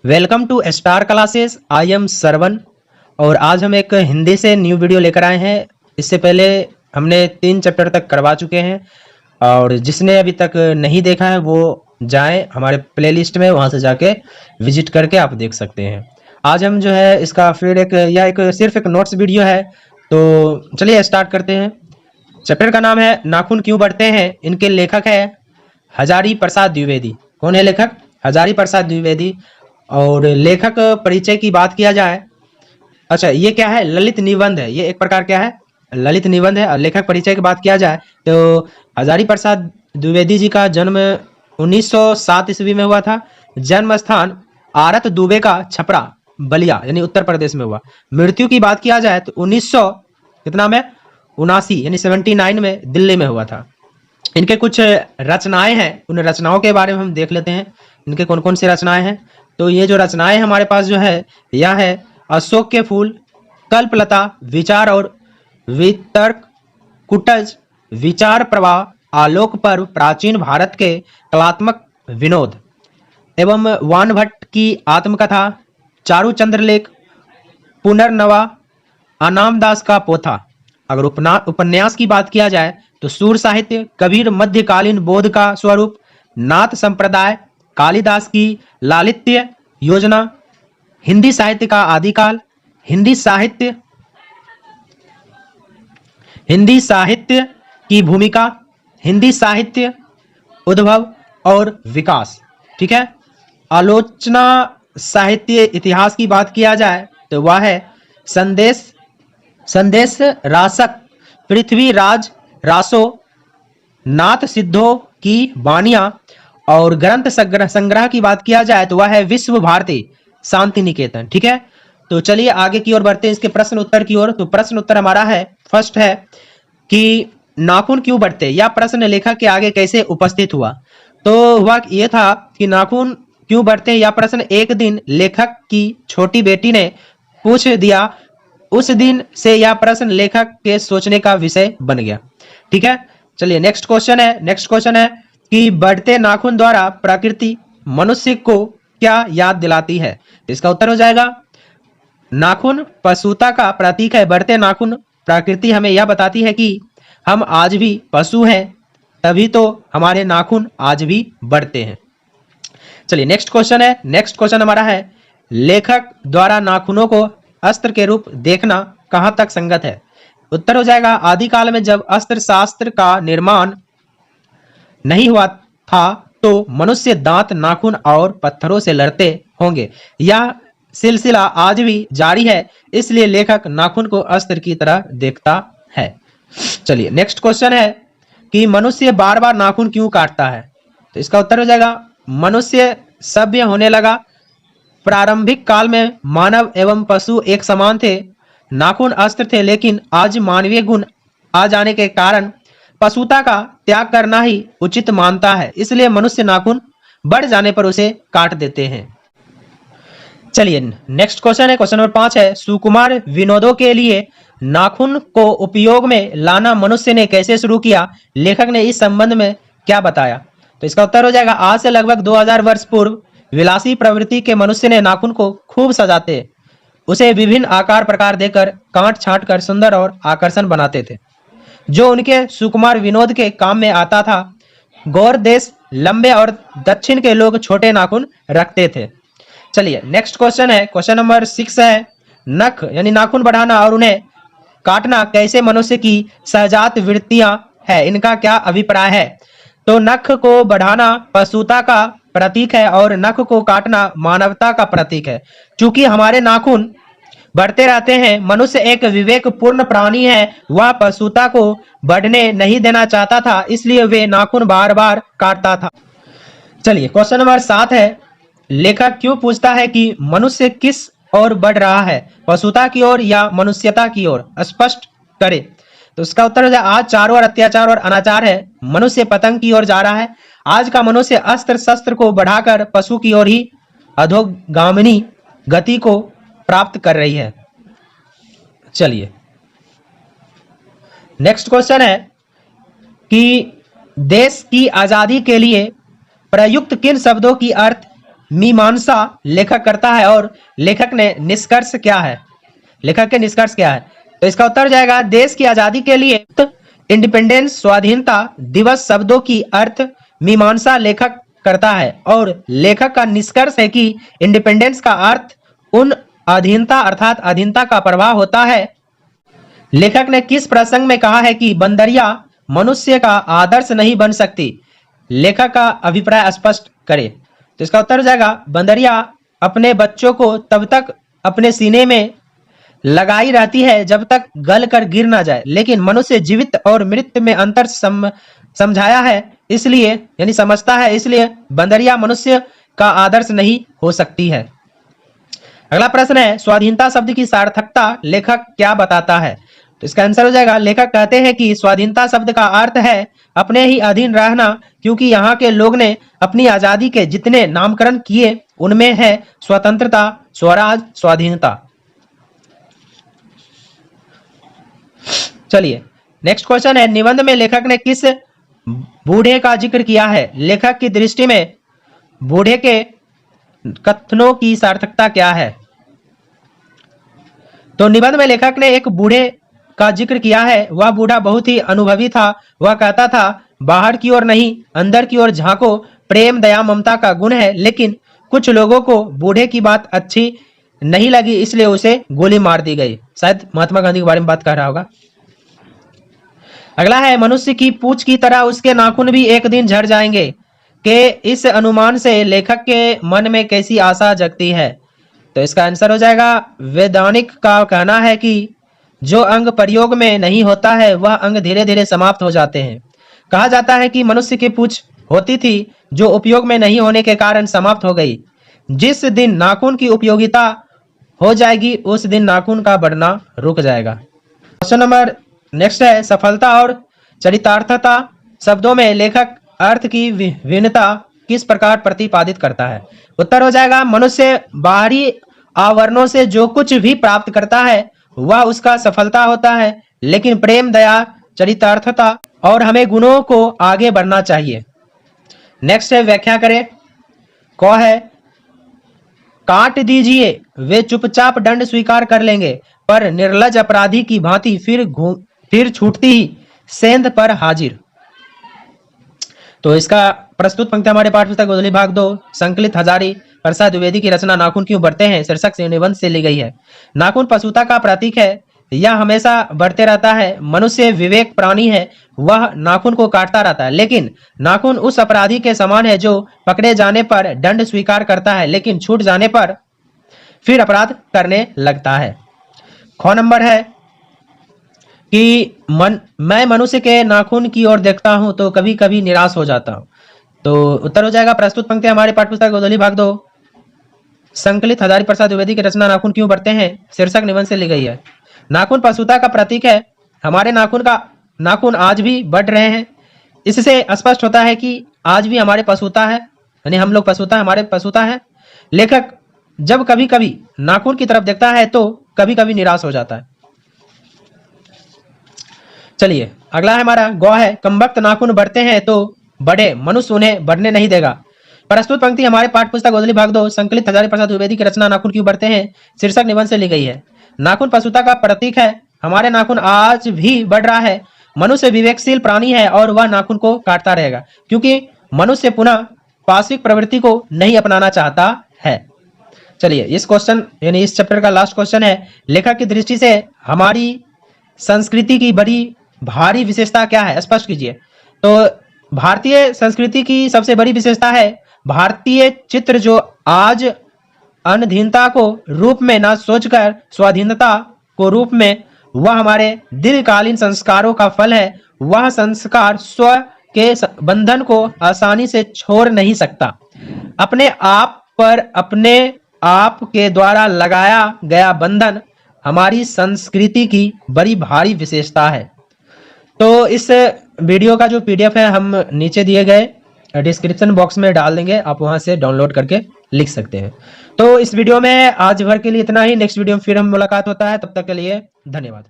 Welcome to star classes. I am Sarvan और आज हम एक हिंदी से न्यू वीडियो लेकर आए हैं। इससे पहले हमने 3 चैप्टर तक करवा चुके हैं और जिसने अभी तक नहीं देखा है वो जाएं हमारे प्लेलिस्ट में, वहां से जाके विजिट करके आप देख सकते हैं। आज हम जो है इसका फिर एक सिर्फ एक नोट्स वीडियो है। तो चलिए स्टार्ट करते हैं। चैप्टर का नाम है नाखून क्यों बढ़ते हैं। इनके लेखक है हजारी प्रसाद द्विवेदी। कौन है लेखक? हजारी प्रसाद द्विवेदी। और लेखक परिचय की बात किया जाए, अच्छा ये क्या है? ललित निबंध है। ये एक प्रकार क्या है? ललित निबंध है। और लेखक परिचय की बात किया जाए तो हजारी प्रसाद द्विवेदी जी का जन्म 1907 ईस्वी में हुआ था। जन्म स्थान आरत दुबे का छपरा बलिया यानी उत्तर प्रदेश में हुआ। मृत्यु की बात किया जाए तो 1900 कितना में 79 यानी 79 में दिल्ली में हुआ था। इनके कुछ रचनाएं हैं, उन रचनाओं के बारे में हम देख लेते हैं। इनके कौन कौन सी रचनाएं हैं। तो ये जो रचनाएं हमारे पास जो है यह है अशोक के फूल, कल्पलता, विचार और वितर्क, कुटज, विचार प्रवाह, आलोक पर्व, प्राचीन भारत के कलात्मक विनोद एवं वान भट्ट की आत्मकथा, चारू चंद्रलेख, पुनर्नवा, अनामदास का पोथा। अगर उपन्यास की बात किया जाए तो सूर साहित्य, कबीर मध्यकालीन बोध का स्वरूप, नाथ संप्रदाय, कालिदास की लालित्य योजना, हिंदी साहित्य का आदिकाल, हिंदी साहित्य की भूमिका, हिंदी साहित्य उद्भव और विकास। ठीक है। आलोचना साहित्य इतिहास की बात किया जाए तो वह है संदेश रासक, पृथ्वीराज रासो, नाथ सिद्धों की वाणियां। और ग्रंथ संग्रह की बात किया जाए तो वह है विश्व भारती शांति निकेतन। ठीक है। तो चलिए आगे की ओर बढ़ते हैं इसके प्रश्न उत्तर की ओर। तो प्रश्न उत्तर हमारा है, फर्स्ट है कि नाखून क्यों बढ़ते। यह प्रश्न लेखक के आगे कैसे उपस्थित हुआ। तो हुआ यह था कि नाखून क्यों बढ़ते हैं, यह प्रश्न एक दिन लेखक की छोटी बेटी ने पूछ दिया। उस दिन से यह प्रश्न लेखक के सोचने का विषय बन गया। ठीक है। चलिए नेक्स्ट क्वेश्चन है कि बढ़ते नाखून द्वारा प्रकृति मनुष्य को क्या याद दिलाती है। इसका उत्तर हो जाएगा नाखून पशुता का प्रतीक है। बढ़ते नाखून प्रकृति हमें यह बताती है कि हम आज भी पशु हैं, तभी तो हमारे नाखून आज भी बढ़ते हैं। चलिए नेक्स्ट क्वेश्चन हमारा है लेखक द्वारा नाखूनों को अस्त्र के रूप देखना कहां तक संगत है। उत्तर हो जाएगा आदिकाल में जब अस्त्र शास्त्र का निर्माण नहीं हुआ था तो मनुष्य दांत, नाखून और पत्थरों से लड़ते होंगे। यह सिलसिला आज भी जारी है, इसलिए लेखक नाखून को अस्त्र की तरह देखता है। चलिए नेक्स्ट क्वेश्चन है कि मनुष्य बार बार नाखून क्यों काटता है। तो इसका उत्तर हो जाएगा मनुष्य सभ्य होने लगा। प्रारंभिक काल में मानव एवं पशु एक समान थे, नाखून अस्त्र थे, लेकिन आज मानवीय गुण आ जाने के कारण पशुता का त्याग करना ही उचित मानता है, इसलिए मनुष्य नाखून बढ़ जाने पर उसे काट देते हैं। चलिए नेक्स्ट क्वेश्चन है, क्वेश्चन नंबर 5 है सुकुमार विनोदों के लिए नाखून को उपयोग में लाना मनुष्य ने कैसे शुरू किया। लेखक ने इस संबंध में क्या बताया। तो इसका उत्तर हो जाएगा आज से लगभग 2000 वर्ष पूर्व विलासी प्रवृत्ति के मनुष्य ने नाखून को खूब सजाते, उसे विभिन्न आकार प्रकार देकर काट छांट कर सुंदर और आकर्षण बनाते थे, जो उनके सुकुमार विनोद के काम में आता था। गौर देश लंबे और दक्षिण के लोग छोटे नाखून रखते थे। चलिए नेक्स्ट क्वेश्चन है, क्वेश्चन नंबर 6 है नख यानी नाखून बढ़ाना और उन्हें काटना कैसे मनुष्य की सहजात वृत्तियां है, इनका क्या अभिप्राय है। तो नख को बढ़ाना पशुता का प्रतीक है और नख को काटना मानवता का प्रतीक है। चूंकि हमारे नाखून बढ़ते रहते हैं, मनुष्य एक विवेकपूर्ण प्राणी है, वह पशुता को बढ़ने नहीं देना चाहता था, इसलिए वे नाखून बार बार काटता था। चलिए क्वेश्चन नंबर 7 है लेखक क्यों पूछता है कि मनुष्य किस ओर बढ़ रहा है, पशुता की ओर या मनुष्यता की ओर, स्पष्ट करे। तो इसका उत्तर हो जाए आज चारों ओर अत्याचार और अनाचार है, मनुष्य पतंग की ओर जा रहा है। आज का मनुष्य अस्त्र शस्त्र को बढ़ाकर पशु की ओर ही अधोगामिनी गति को प्राप्त कर रही है। चलिए नेक्स्ट क्वेश्चन है कि देश की आजादी के लिए प्रयुक्त किन शब्दों की अर्थ मीमांसा लेखक करता है और लेखक ने निष्कर्ष क्या है, लेखक के निष्कर्ष क्या है? तो इसका उत्तर हो जाएगा देश की आजादी के लिए इंडिपेंडेंस स्वाधीनता दिवस शब्दों की अर्थ मीमांसा लेखक करता है और लेखक का निष्कर्ष है कि इंडिपेंडेंस का अर्थ उन अधीनता अर्थात अधीनता का प्रभाव होता है। लेखक ने किस प्रसंग में कहा है कि बंदरिया मनुष्य का आदर्श नहीं बन सकती? लेखक का अभिप्राय स्पष्ट करे। तो इसका उत्तर हो जाएगा बंदरिया अपने बच्चों को तब तक अपने सीने में लगाई रहती है जब तक गल कर गिर ना जाए, लेकिन मनुष्य जीवित और मृत में अंतर समझाया है इसलिए यानी समझता है, इसलिए बंदरिया मनुष्य का आदर्श नहीं हो सकती है। अगला प्रश्न है स्वाधीनता शब्द की सार्थकता लेखक क्या बताता है? तो इसका आंसर हो जाएगा लेखक कहते हैं कि स्वाधीनता शब्द का अर्थ है अपने ही अधीन रहना, क्योंकि यहाँ के लोग ने अपनी आजादी के जितने नामकरण किए उनमें है स्वतंत्रता, स्वराज, स्वाधीनता। चलिए नेक्स्ट क्वेश्चन है निबंध में लेखक ने किस बूढ़े का जिक्र किया है? लेखक की दृष्टि में बूढ़े के कथनों की सार्थकता क्या है? तो निबंध में लेखक ने एक बूढ़े का जिक्र किया है। वह बूढ़ा बहुत ही अनुभवी था। वह कहता था बाहर की ओर नहीं अंदर की ओर झांको, प्रेम दया ममता का गुण है, लेकिन कुछ लोगों को बूढ़े की बात अच्छी नहीं लगी इसलिए उसे गोली मार दी गई। शायद महात्मा गांधी के बारे में बात कर रहा होगा। अगला है मनुष्य की पूंछ की तरह उसके नाखून भी एक दिन झड़ जाएंगे के इस अनुमान से लेखक के मन में कैसी आशा जगती है? तो इसका आंसर हो जाएगा वैज्ञानिक का कहना है कि जो अंग प्रयोग में नहीं होता है वह अंग धीरे धीरे समाप्त हो जाते हैं। कहा जाता है कि मनुष्य की पूंछ होती थी जो उपयोग में नहीं होने के कारण समाप्त हो गई। जिस दिन नाखून की उपयोगिता हो जाएगी उस दिन नाखून का बढ़ना रुक जाएगा। क्वेश्चन नंबर नेक्स्ट है सफलता और चरितार्थता शब्दों में लेखक अर्थ की भिन्नता किस प्रकार प्रतिपादित करता है? उत्तर हो जाएगा मनुष्य बाहरी आवरणों से जो कुछ भी प्राप्त करता है वह उसका सफलता होता है, लेकिन प्रेम दया चरितार्थता और हमें गुणों को आगे बढ़ना चाहिए। नेक्स्ट है व्याख्या करें। क है काट दीजिए वे चुपचाप दंड स्वीकार कर लेंगे, पर निर्लज अपराधी की भांति फिर छूटती ही सेंध पर हाजिर। तो इसका प्रस्तुत पंक्ति हमारे पाठ्य पुस्तक गोधली भाग 2 संकलित हजारी प्रसाद द्विवेदी की रचना नाखून क्यों बढ़ते हैं शीर्षक से निबंध से ली गई है। नाखून पशुता का प्रतीक है, यह हमेशा बढ़ते रहता है। मनुष्य विवेक प्राणी है, वह नाखून को काटता रहता है, लेकिन नाखून उस अपराधी के समान है जो पकड़े जाने पर दंड स्वीकार करता है लेकिन छूट जाने पर फिर अपराध करने लगता है। ख नंबर है कि मैं मनुष्य के नाखून की ओर देखता हूं तो कभी कभी निराश हो जाता हूं। तो उत्तर हो जाएगा प्रस्तुत पंक्ति हमारे पाठ्यपुस्तक गोधली भाग 2 संकलित हजारी प्रसाद द्विवेदी की रचना नाखून क्यों बढ़ते हैं शीर्षक निबंध से ली गई है। नाखून पशुता का प्रतीक है। हमारे नाखून आज भी बढ़ रहे हैं। इससे स्पष्ट होता है कि आज भी हमारे पशुता है, यानी हम लोग पशुता, हमारे पशुता है। लेखक जब कभी कभी नाखून की तरफ देखता है तो कभी कभी निराश हो जाता है। चलिए अगला है हमारा गौ है कमबख्त नाखून बढ़ते हैं तो बढ़े, मनुष्य उन्हें बढ़ने नहीं देगा। प्रस्तुत पंक्ति हमारे पाठ पुस्तक गोधली भाग 2 संकलित हजारी प्रसाद द्विवेदी की रचना नाखून क्यों बढ़ते हैं शीर्षक निबंध से ली गई है। नाखून पशुता का प्रतीक है। हमारे नाखून आज भी बढ़ रहा है। मनुष्य विवेकशील प्राणी है और वह नाखून को काटता रहेगा क्योंकि मनुष्य पुनः पाश्विक प्रवृत्ति को नहीं अपनाना चाहता है। चलिए इस क्वेश्चन यानी इस चैप्टर का लास्ट क्वेश्चन है लेखक की दृष्टि से हमारी संस्कृति की बड़ी भारी विशेषता क्या है, स्पष्ट कीजिए। तो भारतीय संस्कृति की सबसे बड़ी विशेषता है भारतीय चित्र जो आज अनधीनता को रूप में न सोचकर स्वाधीनता को रूप में, वह हमारे दीर्घकालीन संस्कारों का फल है। वह संस्कार स्व के बंधन को आसानी से छोड़ नहीं सकता। अपने आप पर अपने आप के द्वारा लगाया गया बंधन हमारी संस्कृति की बड़ी भारी विशेषता है। तो इस वीडियो का जो पीडीएफ है हम नीचे दिए गए डिस्क्रिप्शन बॉक्स में डाल देंगे, आप वहां से डाउनलोड करके लिख सकते हैं। तो इस वीडियो में आज भर के लिए इतना ही। नेक्स्ट वीडियो में फिर हम मुलाकात होता है, तब तक के लिए धन्यवाद।